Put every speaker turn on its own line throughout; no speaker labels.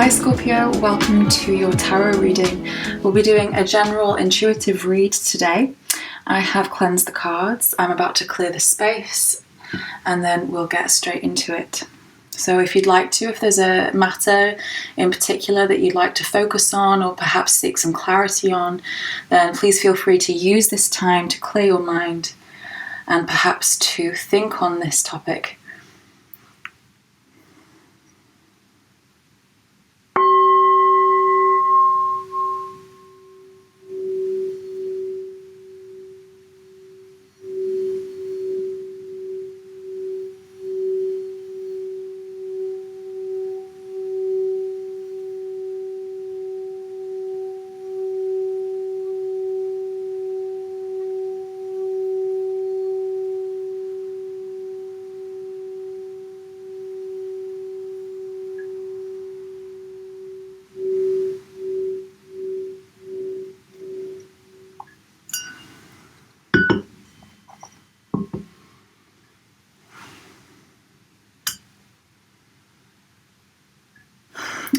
Hi Scorpio, welcome to your tarot reading. We'll be doing a general intuitive read today. I have cleansed the cards. I'm about to clear the space and then we'll get straight into it. So if you'd like to, if there's a matter in particular that you'd like to focus on or perhaps seek some clarity on, then please feel free to use this time to clear your mind and perhaps to think on this topic.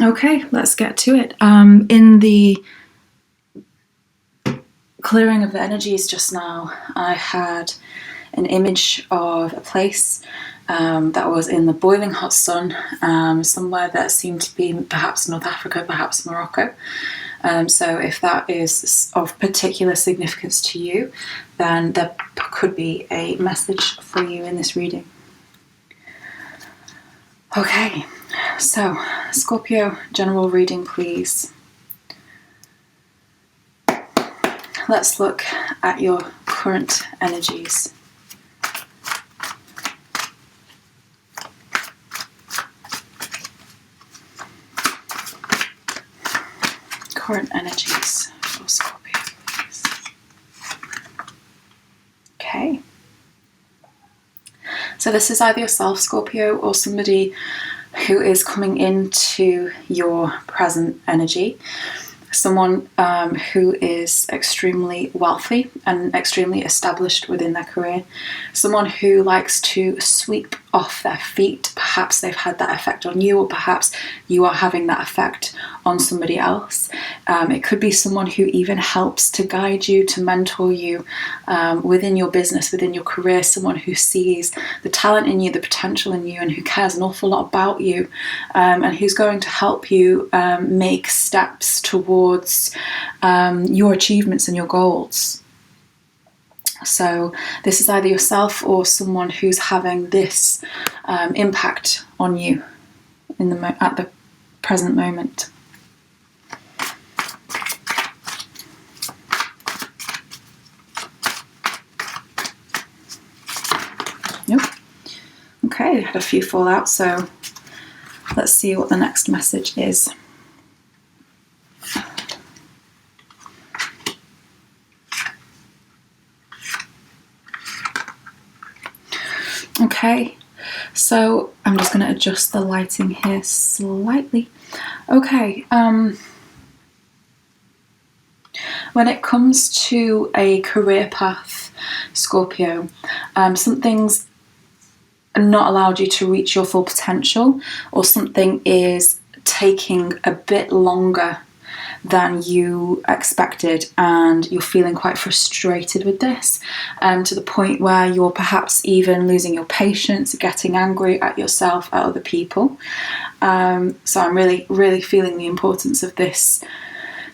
Okay, let's get to it. In the clearing of the energies just now, I had an image of a place that was in the boiling hot sun, somewhere that seemed to be perhaps North Africa, perhaps Morocco. So if that is of particular significance to you, then there could be a message for you in this reading. Okay, so Scorpio, general reading, please. Let's look at your current energies. Current energies for Scorpio, please. Okay. So this is either yourself, Scorpio, or somebody who is coming into your present energy. Someone who is extremely wealthy and extremely established within their career. Someone who likes to sweep off their feet. Perhaps they've had that effect on you, or perhaps you are having that effect on somebody else. It could be someone who even helps to guide you, to mentor you within your business, within your career. Someone who sees the talent in you, the potential in you, and who cares an awful lot about you, and who's going to help you make steps towards your achievements and your goals. So this is either yourself or someone who's having this impact on you at the present moment. Nope. Okay, had a few fall out, so let's see what the next message is. Okay, so I'm just going to adjust the lighting here slightly. Okay, when it comes to a career path, Scorpio, something's not allowed you to reach your full potential, or something is taking a bit longer than you expected, and you're feeling quite frustrated with this, to the point where you're perhaps even losing your patience, getting angry at yourself, at other people. So I'm really, really feeling the importance of this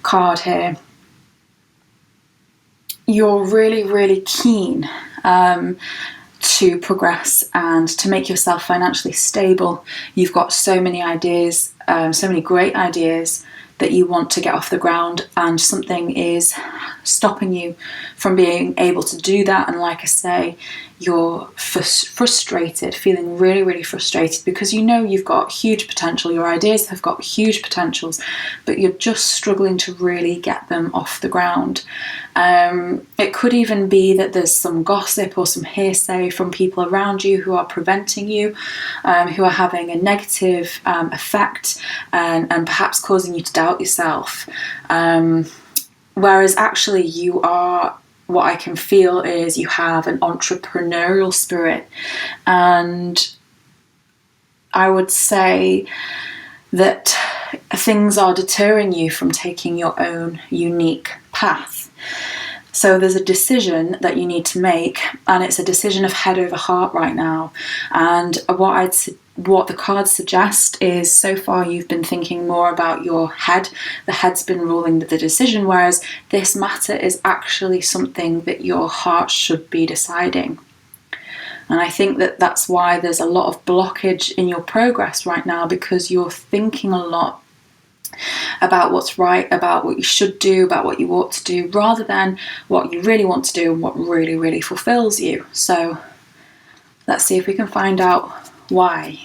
card here. You're really, really keen to progress and to make yourself financially stable. You've got so many ideas, so many great ideas that you want to get off the ground, and something is stopping you from being able to do that. And like I say, you're frustrated, feeling really, really frustrated, because you know you've got huge potential, your ideas have got huge potentials, but you're just struggling to really get them off the ground. It could even be that there's some gossip or some hearsay from people around you who are preventing you, who are having a negative effect and perhaps causing you to doubt yourself. Whereas actually you are, what I can feel is you have an entrepreneurial spirit, and I would say that things are deterring you from taking your own unique path. So there's a decision that you need to make, and it's a decision of head over heart right now. And what the cards suggest is, so far you've been thinking more about your head. The head's been ruling the decision, whereas this matter is actually something that your heart should be deciding. And I think that that's why there's a lot of blockage in your progress right now, because you're thinking a lot about what's right, about what you should do, about what you ought to do, rather than what you really want to do and what really, really fulfills you. So let's see if we can find out why.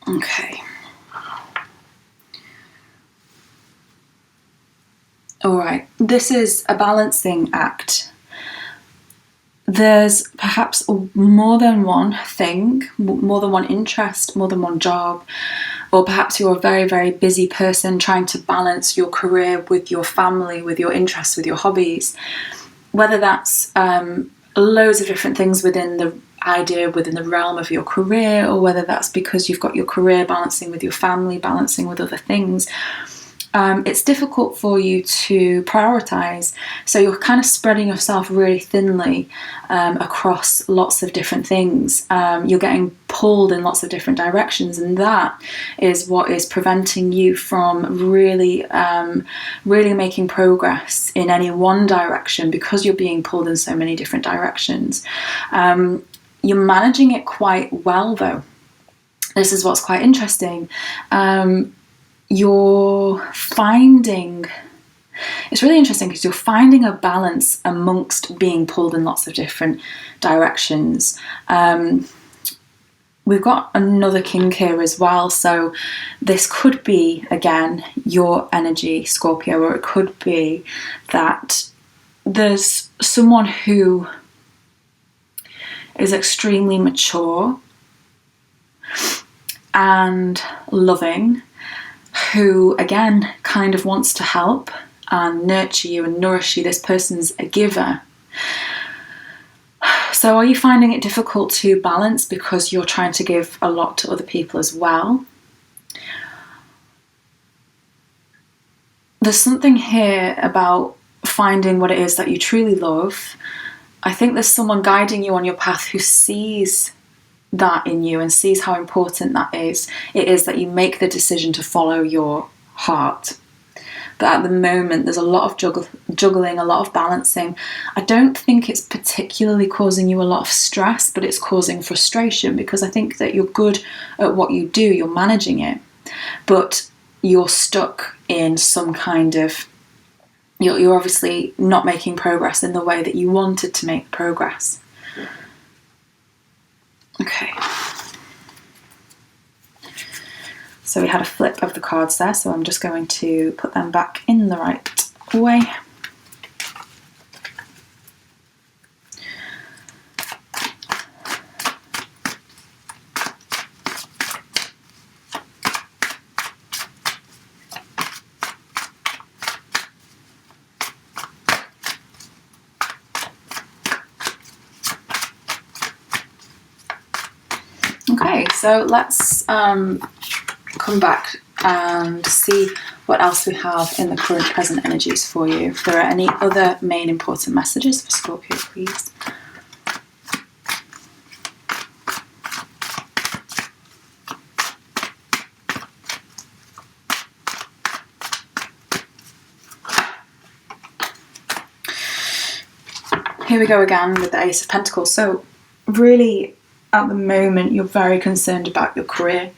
Okay. All right, this is a balancing act. There's perhaps more than one thing, more than one interest, more than one job, or perhaps you're a very, very busy person trying to balance your career with your family, with your interests, with your hobbies. Whether that's loads of different things within the realm of your career, or whether that's because you've got your career balancing with your family, balancing with other things. It's difficult for you to prioritize, so you're kind of spreading yourself really thinly across lots of different things. You're getting pulled in lots of different directions, and that is what is preventing you from really making progress in any one direction, because you're being pulled in so many different directions. You're managing it quite well, though. This is what's quite interesting. It's really interesting because you're finding a balance amongst being pulled in lots of different directions. We've got another king here as well, so this could be, again, your energy, Scorpio, or it could be that there's someone who is extremely mature and loving, who again kind of wants to help and nurture you and nourish you. This person's a giver. So are you finding it difficult to balance because you're trying to give a lot to other people as well? There's something here about finding what it is that you truly love. I think there's someone guiding you on your path who sees that in you and sees how important that is. It is that you make the decision to follow your heart. But at the moment, there's a lot of juggling, a lot of balancing. I don't think it's particularly causing you a lot of stress, but it's causing frustration, because I think that you're good at what you do, you're managing it, but you're stuck in some kind of, you're obviously not making progress in the way that you wanted to make progress. Okay. So we had a flip of the cards there, so I'm just going to put them back in the right way. Okay, so let's come back and see what else we have in the current present energies for you. If there are any other main important messages for Scorpio, please. Here we go again with the Ace of Pentacles. So really, at the moment, you're very concerned about your career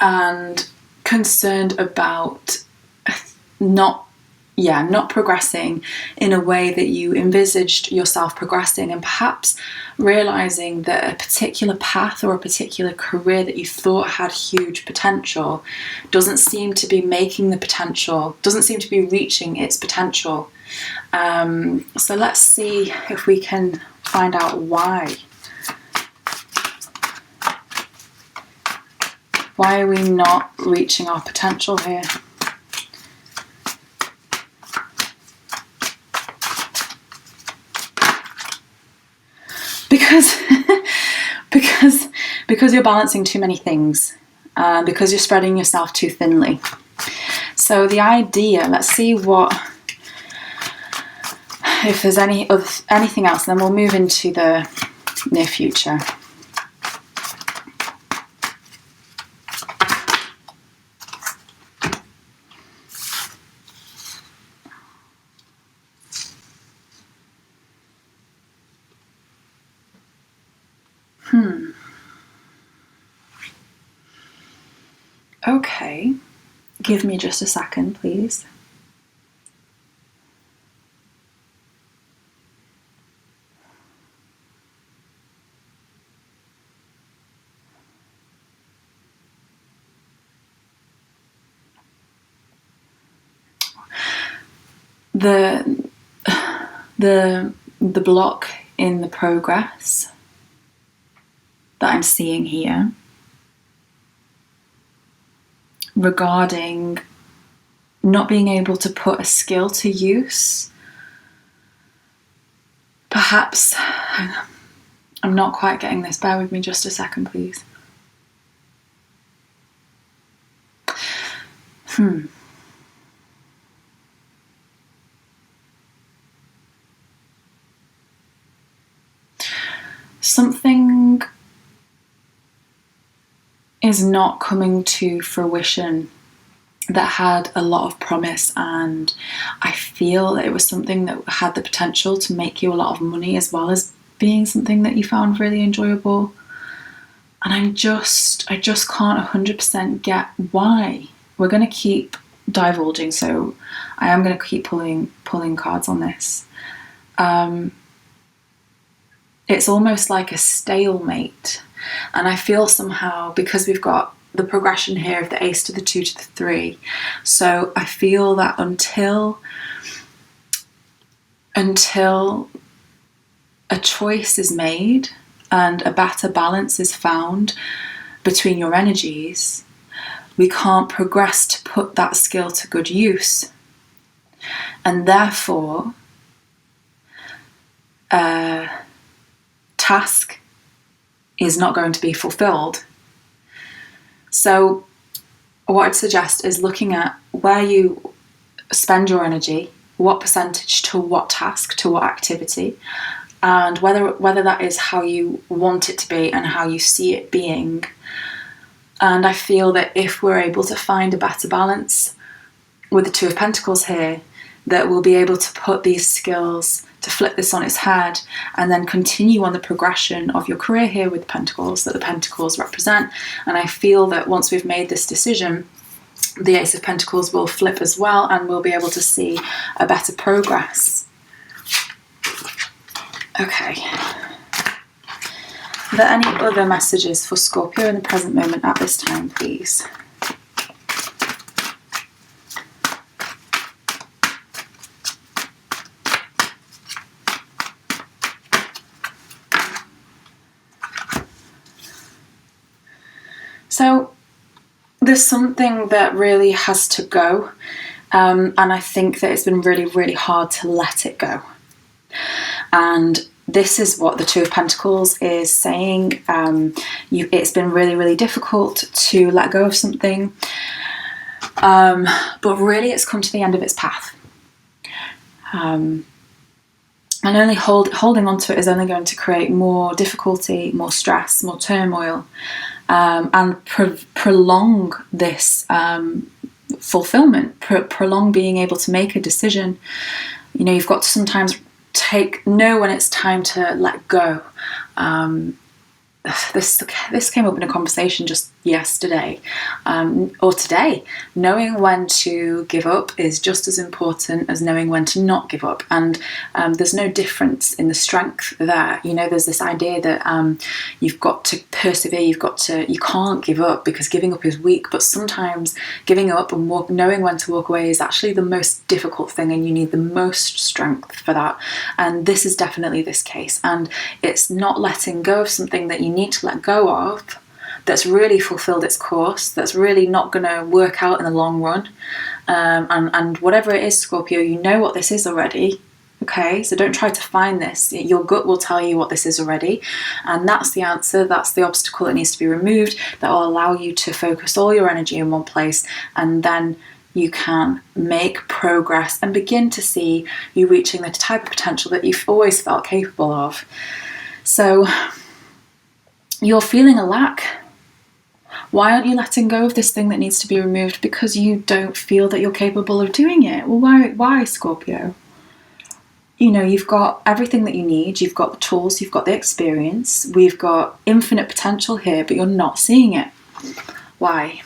and concerned about not progressing in a way that you envisaged yourself progressing, and perhaps realizing that a particular path or a particular career that you thought had huge potential doesn't seem to be making the potential, doesn't seem to be reaching its potential. So let's see if we can find out why. Why are we not reaching our potential here? because because you're balancing too many things, because you're spreading yourself too thinly. So the idea, let's see what, if there's anything else, then we'll move into the near future. Okay, give me just a second, please. The block in the progress that I'm seeing here regarding not being able to put a skill to use. Perhaps, I'm not quite getting this, bear with me just a second, please. Something is not coming to fruition that had a lot of promise, and I feel that it was something that had the potential to make you a lot of money, as well as being something that you found really enjoyable. And I just can't 100% get why. We're going to keep divulging, so I am going to keep pulling cards on this. It's almost like a stalemate, and I feel somehow, because we've got the progression here of the ace to the 2 to the 3, so I feel that until a choice is made and a better balance is found between your energies, we can't progress to put that skill to good use, and therefore task is not going to be fulfilled. So what I'd suggest is looking at where you spend your energy, what percentage to what task, to what activity, and whether that is how you want it to be and how you see it being. And I feel that if we're able to find a better balance with the 2 of Pentacles here, that we'll be able to put these skills, to flip this on its head, and then continue on the progression of your career here with Pentacles that the Pentacles represent. And I feel that once we've made this decision, the Ace of Pentacles will flip as well, and we'll be able to see a better progress. Okay. Are there any other messages for Scorpio in the present moment at this time, please? So there's something that really has to go, and I think that it's been really, really hard to let it go. And this is what the 2 of Pentacles is saying. It's been really, really difficult to let go of something, but really it's come to the end of its path. And only holding on to it is only going to create more difficulty, more stress, more turmoil, and prolong this fulfillment, prolong being able to make a decision. You know, you've got to sometimes know when it's time to let go. This came up in a conversation just yesterday, or today. Knowing when to give up is just as important as knowing when to not give up, and there's no difference in the strength there. You know, there's this idea that you've got to persevere, you can't give up because giving up is weak, but sometimes giving up and knowing when to walk away is actually the most difficult thing, and you need the most strength for that. And this is definitely this case, and it's not letting go of something that you need to let go of, that's really fulfilled its course, that's really not going to work out in the long run. And whatever it is, Scorpio, you know what this is already. Okay, so don't try to find this. Your gut will tell you what this is already, and that's the answer. That's the obstacle that needs to be removed, that will allow you to focus all your energy in one place, and then you can make progress and begin to see you reaching the type of potential that you've always felt capable of. So you're feeling a lack. Why aren't you letting go of this thing that needs to be removed? Because you don't feel that you're capable of doing it. Well, why, Scorpio? You know, you've got everything that you need. You've got the tools, you've got the experience. We've got infinite potential here, but you're not seeing it. Why?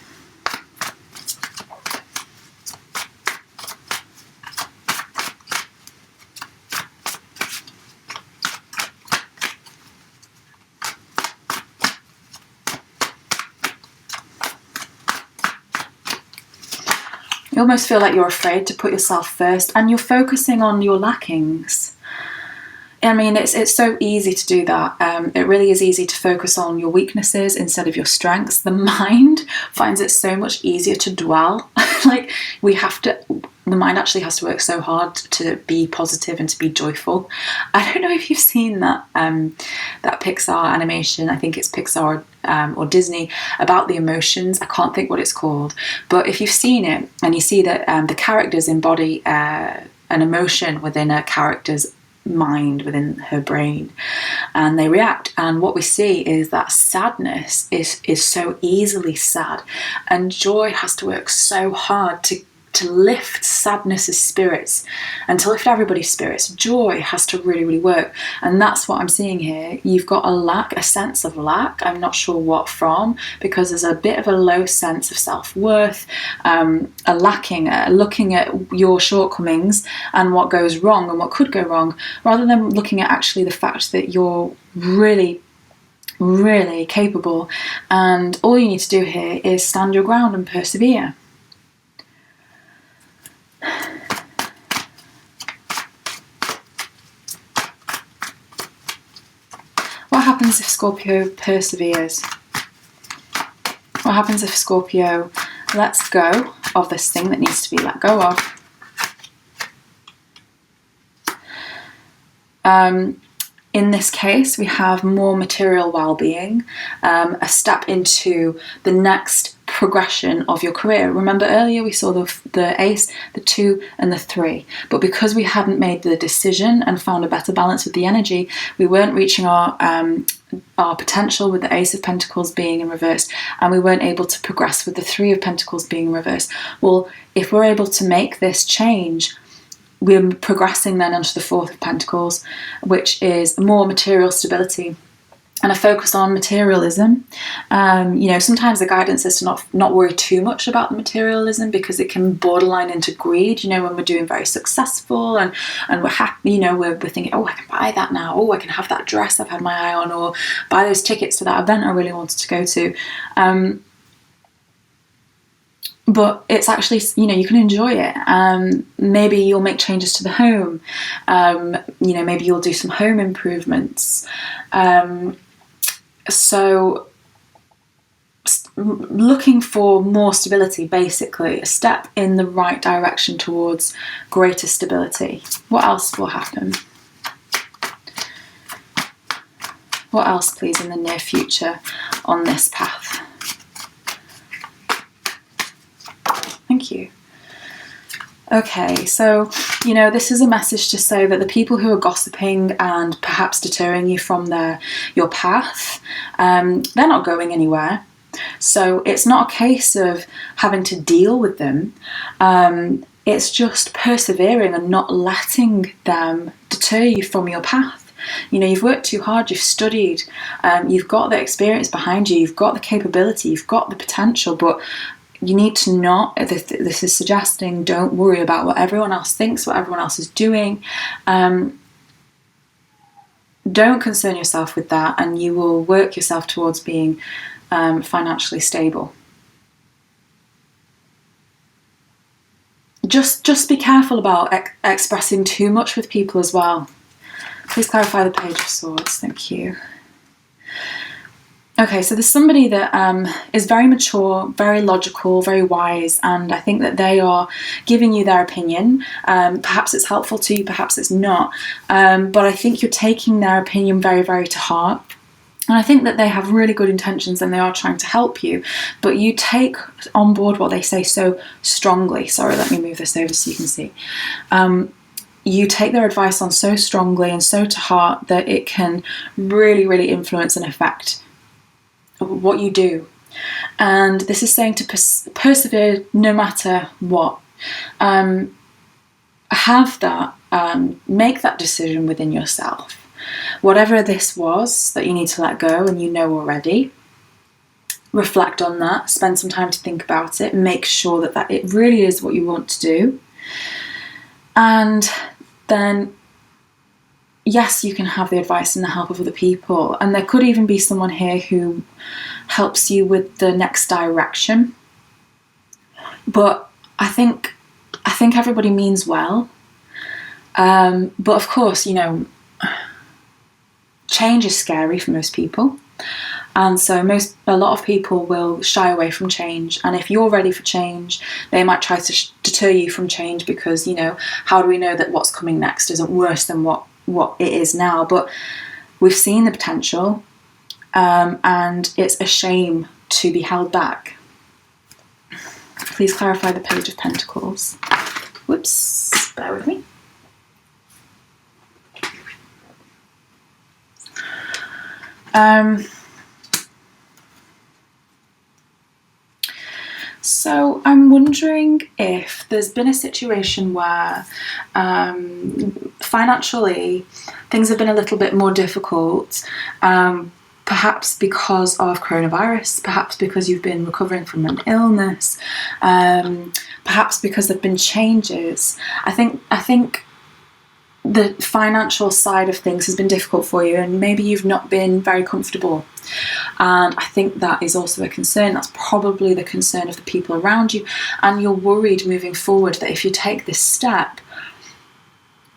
You almost feel like you're afraid to put yourself first, and you're focusing on your lackings. I mean, it's so easy to do that. It really is easy to focus on your weaknesses instead of your strengths. The mind finds it so much easier to dwell. Like, the mind actually has to work so hard to be positive and to be joyful. I don't know if you've seen that Pixar animation. I think it's Pixar or Disney, about the emotions. I can't think what it's called. But if you've seen it and you see that the characters embody an emotion within a character's mind, within her brain, and they react, and what we see is that sadness is so easily sad, and joy has to work so hard to lift sadness's spirits, and to lift everybody's spirits. Joy has to really, really work, and that's what I'm seeing here. You've got a sense of lack. I'm not sure what from, because there's a bit of a low sense of self-worth, a lacking, looking at your shortcomings and what goes wrong and what could go wrong, rather than looking at actually the fact that you're really, really capable, and all you need to do here is stand your ground and persevere. What happens if Scorpio perseveres? What happens if Scorpio lets go of this thing that needs to be let go of? In this case, we have more material well-being, a step into the next progression of your career. Remember earlier we saw the ace, the 2 and the 3, but because we hadn't made the decision and found a better balance with the energy, we weren't reaching our potential with the Ace of Pentacles being in reverse, and we weren't able to progress with the 3 of Pentacles being in reverse. Well, if we're able to make this change, we're progressing then onto the 4th of Pentacles, which is more material stability and a focus on materialism. Sometimes the guidance is to not worry too much about the materialism, because it can borderline into greed. When we're doing very successful and we're happy, we're thinking, oh, I can buy that now. Oh, I can have that dress I've had my eye on, or buy those tickets to that event I really wanted to go to. But it's actually, you can enjoy it. Maybe you'll make changes to the home. Maybe you'll do some home improvements. So looking for more stability, basically, a step in the right direction towards greater stability. What else will happen? What else, please, in the near future on this path? Thank you. Okay, so, this is a message to say that the people who are gossiping and perhaps deterring you from your path, they're not going anywhere. So it's not a case of having to deal with them. It's just persevering and not letting them deter you from your path. You've worked too hard, you've studied, you've got the experience behind you, you've got the capability, you've got the potential, but you need to not, this is suggesting, don't worry about what everyone else thinks, what everyone else is doing. Don't concern yourself with that, and you will work yourself towards being financially stable. Just be careful about expressing too much with people as well. Please clarify the Page of Swords. Thank you. Okay, so there's somebody that is very mature, very logical, very wise, and I think that they are giving you their opinion. Perhaps it's helpful to you, perhaps it's not, but I think you're taking their opinion very, very to heart. And I think that they have really good intentions and they are trying to help you, but you take on board what they say so strongly. Sorry, let me move this over so you can see. You take their advice on so strongly and so to heart that it can really, really influence and affect what you do. And this is saying to persevere no matter what. Have that, make that decision within yourself. Whatever this was that you need to let go and you know already, reflect on that, spend some time to think about it, make sure that it really is what you want to do. And then, yes, you can have the advice and the help of other people. And there could even be someone here who helps you with the next direction. But I think everybody means well. But of course, change is scary for most people. And so a lot of people will shy away from change. And if you're ready for change, they might try to deter you from change because, how do we know that what's coming next isn't worse than what it is now? But we've seen the potential, and it's a shame to be held back. Please clarify the Page of Pentacles. Whoops, bear with me. So I'm wondering if there's been a situation where financially things have been a little bit more difficult, perhaps because of coronavirus, perhaps because you've been recovering from an illness, perhaps because there've been changes. I think the financial side of things has been difficult for you, and maybe you've not been very comfortable. And I think that is also a concern. That's probably the concern of the people around you, and you're worried moving forward that if you take this step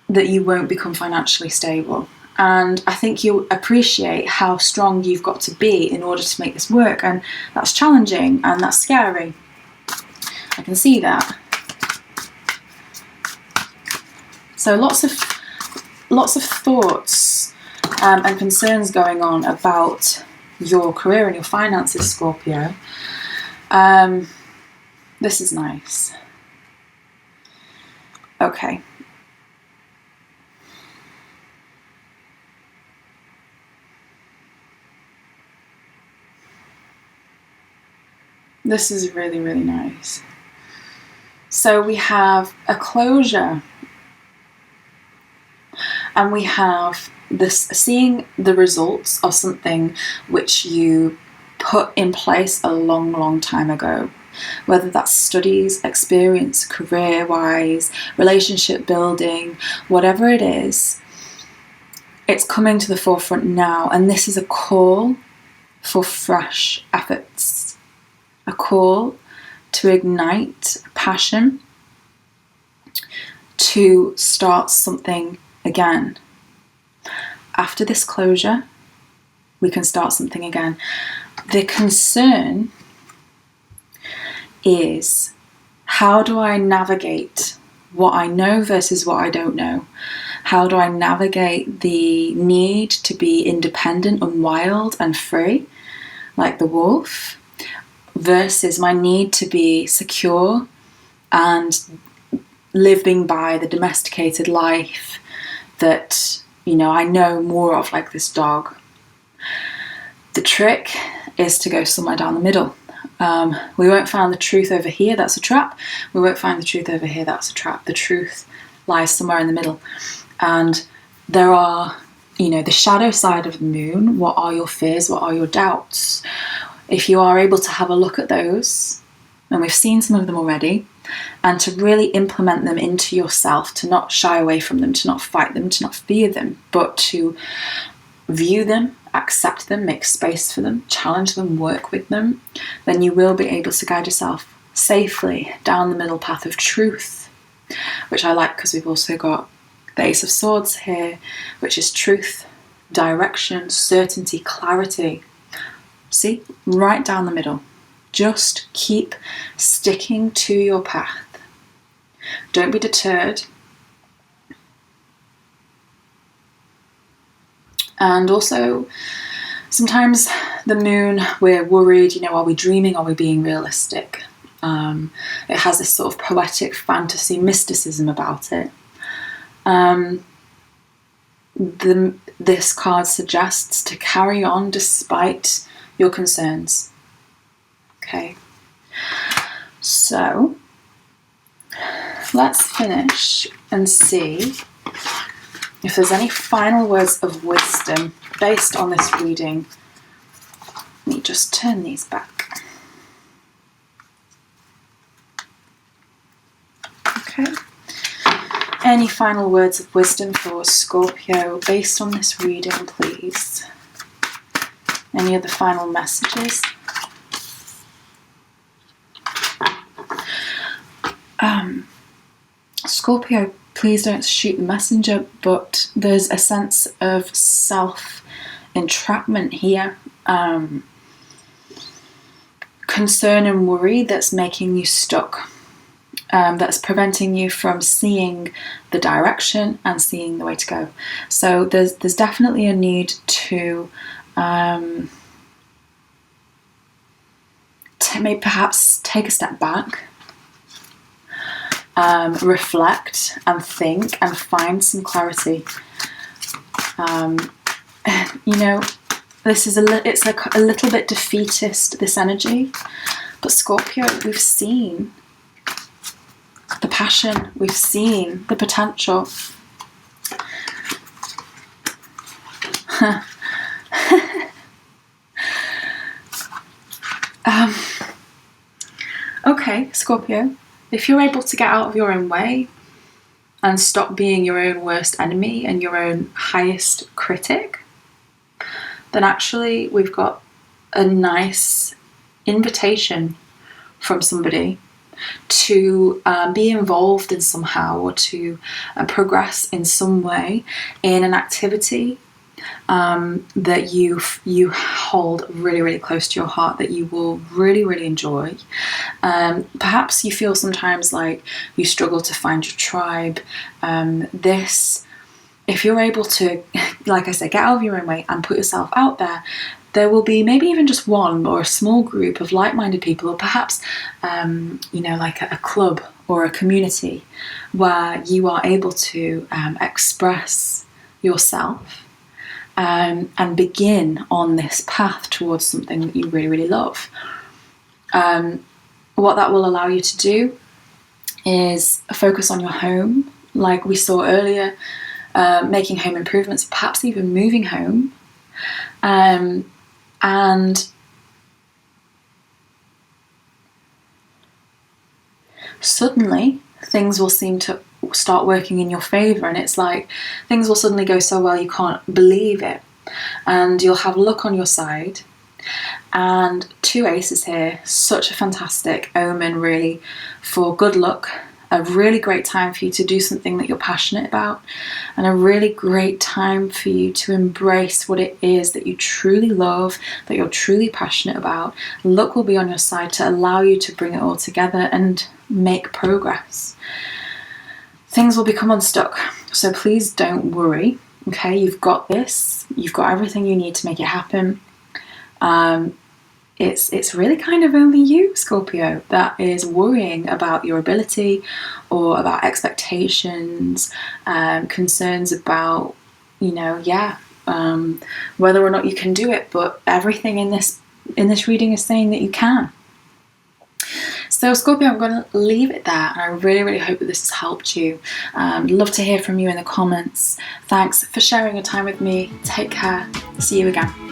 that you won't become financially stable. And I think you appreciate how strong you've got to be in order to make this work, and that's challenging and that's scary. I can see that. So lots of thoughts and concerns going on about your career and your finances, Scorpio. This is nice. Okay. This is really, really nice. So we have a closure. And we have this seeing the results of something which you put in place a long, long time ago. Whether that's studies, experience, career-wise, relationship building, whatever it is, it's coming to the forefront now. And this is a call for fresh efforts. A call to ignite passion, to start something again. After this closure, we can start something again. The concern is, how do I navigate what I know versus what I don't know? How do I navigate the need to be independent and wild and free, like the wolf, versus my need to be secure and living by the domesticated life that, I know more of, like this dog. The trick is to go somewhere down the middle. We won't find the truth over here, that's a trap. We won't find the truth over here, that's a trap. The truth lies somewhere in the middle. And there are, the shadow side of the moon. What are your fears? What are your doubts? If you are able to have a look at those, and we've seen some of them already, and to really implement them into yourself, to not shy away from them, to not fight them, to not fear them, but to view them, accept them, make space for them, challenge them, work with them, then you will be able to guide yourself safely down the middle path of truth, which I like because we've also got the Ace of Swords here, which is truth, direction, certainty, clarity. See, right down the middle. Just keep sticking to your path. Don't be deterred. And also, sometimes the moon, we're worried, are we dreaming? Are we being realistic? It has this sort of poetic fantasy mysticism about it. This card suggests to carry on despite your concerns. Okay, so let's finish and see if there's any final words of wisdom based on this reading. Let me just turn these back. Okay. Any final words of wisdom for Scorpio based on this reading, please? Any other final messages? Scorpio, please don't shoot the messenger, but there's a sense of self-entrapment here. Concern and worry that's making you stuck. That's preventing you from seeing the direction and seeing the way to go. So there's definitely a need to maybe perhaps take a step back, reflect and think and find some clarity. This is it's like a little bit defeatist, this energy, but Scorpio, we've seen the passion, we've seen the potential. Okay, Scorpio, if you're able to get out of your own way and stop being your own worst enemy and your own highest critic, then actually we've got a nice invitation from somebody to be involved in somehow, or to progress in some way in an activity that you hold really, really close to your heart, that you will really, really enjoy. Perhaps you feel sometimes like you struggle to find your tribe. If you're able to, like I said, get out of your own way and put yourself out there will be maybe even just one or a small group of like-minded people, or perhaps, like a club or a community where you are able to express yourself and begin on this path towards something that you really, really love. What that will allow you to do is focus on your home, like we saw earlier, making home improvements, perhaps even moving home. And suddenly things will seem to start working in your favour, and it's like things will suddenly go so well you can't believe it, and you'll have luck on your side. And 2 aces here, such a fantastic omen really for good luck, a really great time for you to do something that you're passionate about, and a really great time for you to embrace what it is that you truly love, that you're truly passionate about. Luck will be on your side to allow you to bring it all together and make progress. Things will become unstuck, so please don't worry, okay? You've got this, you've got everything you need to make it happen. It's really kind of only you, Scorpio, that is worrying about your ability, or about expectations, concerns about, whether or not you can do it. But everything in this reading is saying that you can. So Scorpio, I'm going to leave it there, and I really, really hope that this has helped you. Love to hear from you in the comments. Thanks for sharing your time with me. Take care. See you again.